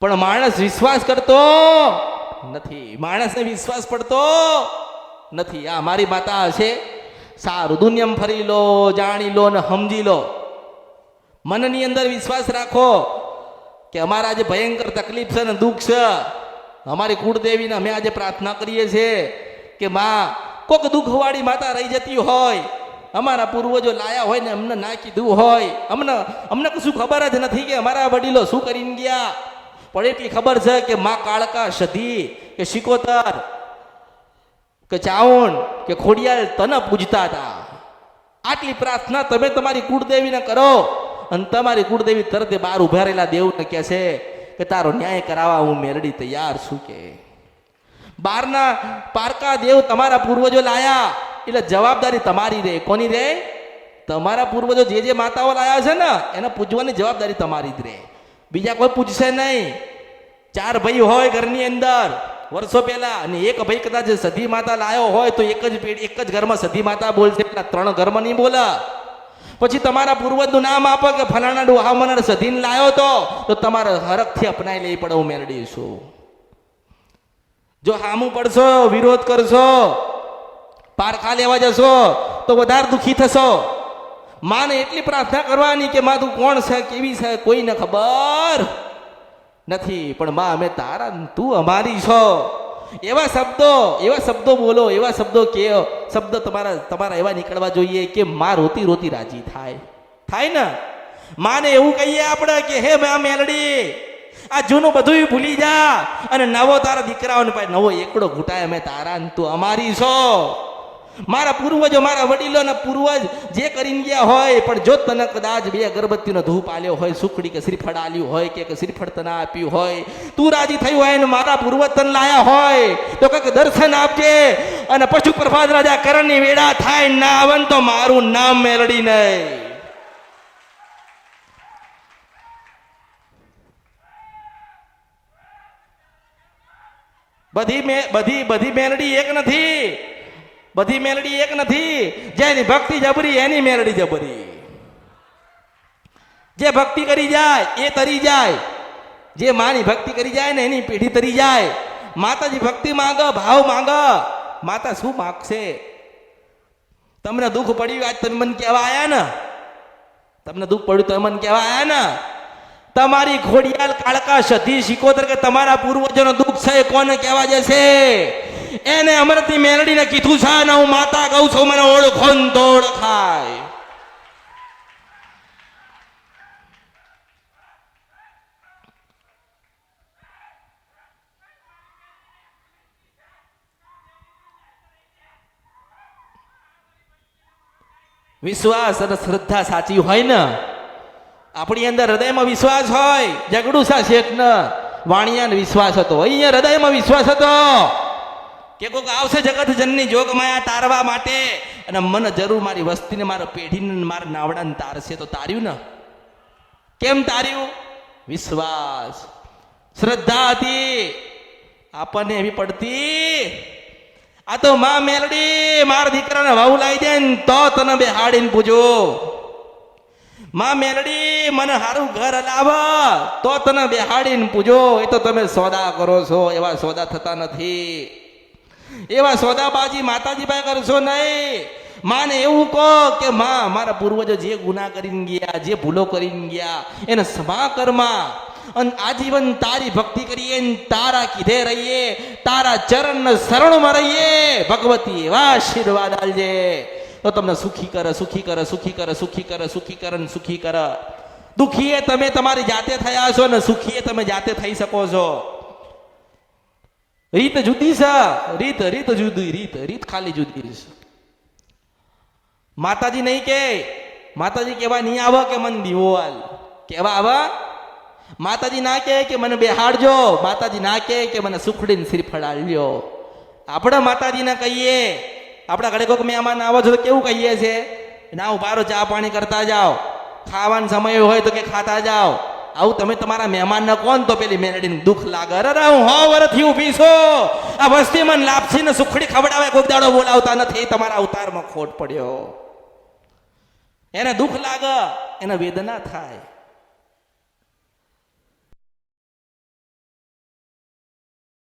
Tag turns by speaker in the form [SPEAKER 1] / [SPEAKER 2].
[SPEAKER 1] પણ માણસ વિશ્વાસ કરતો નથી, માણસને વિશ્વાસ પડતો નથી. આ મારી માતા હશે, સારું દુનિયામાં ફરી લો, જાણી લો ને સમજી લો. મનની અંદર વિશ્વાસ રાખો કે અમારા જે ભયંકર તકલીફ છે ને દુઃખ છે, અમારી કુળદેવીને અમે આજે પ્રાર્થના કરીએ છીએ કે માં કોક દુઃખવાળી માતા રહી જતી હોય, અમારા પૂર્વજો લાયા હોય ને અમને ના કીધું હોય, અમને કશું ખબર જ નથી કે અમારા વડીલો શું કરીને ગયા. પણ એટલી ખબર છે કે માં કાળકા, સધી કે શિકોતર કે ચાવણ કે ખોડિયાલ તને પૂજતા હતા. આટલી પ્રાર્થના તમે તમારી કુળદેવીને કરો અને તમારી કુળદેવી તરત બહાર ઉભા રહેલા દેવને કહે છે કે તારો ન્યાય કરાવવા હું મેરડી તૈયાર છું. કે બહારના પારકા દેવ તમારા પૂર્વજો લાયા એટલે જવાબદારી તમારી રહે. કોની રહે? તમારા પૂર્વજો જે માતાઓ લાયા છે ને એને પૂજવાની જવાબદારી તમારી જ રહે, બીજા કોઈ પૂછશે નહીં. 4 ભાઈ હોય ઘરની અંદર વર્ષો પહેલા અને એક ભાઈ કદાચ સધી માતા લાયો હોય તો એક જ ઘરમાં સધી માતા બોલશે, 3 ઘરમાં નહીં બોલે. પછી તમારા પૂર્વજનું નામ આપો કે ફલાણા ડોહામણ સધીને લાયો તો તમારે હરખથી અપનાવી લેવી પડે. હું મેળડી છું. જો હામું પડશો, વિરોધ કરશો, પારખા લેવા જશો તો વધારે દુઃખી થશો. માને એટલી પ્રાર્થના કરવાની કે માં તું કોણ છે, કેવી છે, કોઈને ખબર નથી, પણ માં અમે તારા, તું અમારી છો. એવા શબ્દો બોલો, એવા શબ્દો કે શબ્દ તમારા એવા નીકળવા જોઈએ કે માં રોતી રોતી રાજી થાય ને. માને એવું કહીએ આપણે કે હે મેલડી, આ જૂનું બધું ભૂલી જા અને નવો તારા દીકરાઓને પાસે નવો એકડો ઘૂંટાય, અમે તારા, તું અમારી છો. મારા પૂર્વજો, મારા વડીલોના પૂર્વજ જે કરીને ગયા હોય, પણ જો તને કદાચ 2 અગરબત્તીનો ધૂપ આલ્યો હોય, સુખડી કે શ્રીફળ આલ્યું હોય કે શ્રીફળ તને આપ્યું હોય, તું રાજી થયું હોય ને મારા પૂર્વજ તને લાયા હોય તો કંઈક દર્શન આપજે. અને પશુ પ્રભાત રાજા કરણની વેળા થાય ના આવન તો મારું નામ મેલડી નહીં. બધી મેલડી એક નથી, બધી મેલડી એક નથી. જેની ભક્તિ જબરી એની મેલડી જબરી. જે ભક્તિ કરી જાય એ તરી જાય, જે માની ભક્તિ કરી જાય ને એની પેઢી તરી જાય. માતાજી ભક્તિ માંગે, ભાવ માંગે. માતા શું માગશે? તમને દુઃખ પડ્યું આજ તમે મને કહેવા આયા ને, તમને દુઃખ પડ્યું તમે મને કહેવા આયા ને. તમારી ખોડિયાલ, કાળકા, સધી, શિકોતર કે તમારા પૂર્વજોનો દુઃખ છે કોને કહેવા જશે? એને અમૃતની મેલડીને કીધું છે ને હું માતા કહું છું, મને ઓળખો ને તો ઓળખાય. વિશ્વાસ અને શ્રદ્ધા સાચી હોય ને, આપણી અંદર હૃદયમાં વિશ્વાસ હોય. જગડુસા શેઠને વાણિયાને વિશ્વાસ હતો, અહીંયા હૃદયમાં વિશ્વાસ હતો કે કોક આવશે જગત જનની જોગ માયા તારવા માટે અને મને જરૂર મારી વસ્તીને, મારા પેઢીને, મારા નાવડાને તારશે. તો તાર્યું ને? કેમ તાર્યું? વિશ્વાસ, શ્રદ્ધા હતી. આપણને એવી પડતી, આ તો માં મેલડી મારા દીકરાને વાવ લાવી દે ને તો તને બેહાડીને પૂજો. માં મેલડી મને સારું ઘર હલાવ તો તને બેહાડીને પૂજો. એ તો તમે સોદા કરો છો, એવા સોદા થતા નથી. એવા સોદાબાજી માતાજી પાસે કરશો નહીં. માને એવું કહો કે માં મારા પૂર્વજો જે ગુનાહ કરીને ગયા, જે ભૂલો કરીને ગયા એને ક્ષમા કરમાં અને આજીવન તારી ભક્તિ કરીએ, તારા કીધે રહીએ, તારા ચરણના શરણમાં રહીએ. ભગવતી એવા આશીર્વાદ આલજે તો તમને સુખી કરે, સુખી કરે, સુખી કરે, સુખી કરે, સુખી કરે ને સુખી કરે. દુખીએ તમે તમારી જાતે થયા છો ને સુખીએ તમે જાતે થઈ શકો છો. રીત જુદી છે, રીત જુદી, રીત ખાલી જુદી છે. માતાજી નહીં કે, માતાજી કેવા નહીં આવે કે મને દીવો આલ, કેવા આવે? માતાજી ના કે મને બેહાડજો, માતાજી ના કે મને સુખડીને શ્રીફળ આલ્યો. આપણે માતાજીને કહીએ, આપણા ઘરે કોઈક મહેમાન આવો છો તો કેવું કહીએ છે? ના ઉભા રહો, ચા પાણી કરતા જાઓ, ખાવાનો સમય હોય તો કે ખાતા જાઓ. આવું તમે તમારા મહેમાનને કોણ? તો પેલી મેલડીને દુઃખ લાગે, અરે હું 100 વર્ષથી ઊભી છું, આ વસ્તી મને લાપસી ને સુખડી ખવડાવે, કોઈક દાડો બોલાવતા નથી, તમારા અવતારમાં ખોટ પડ્યો. એને દુઃખ લાગે, એને વેદના થાય.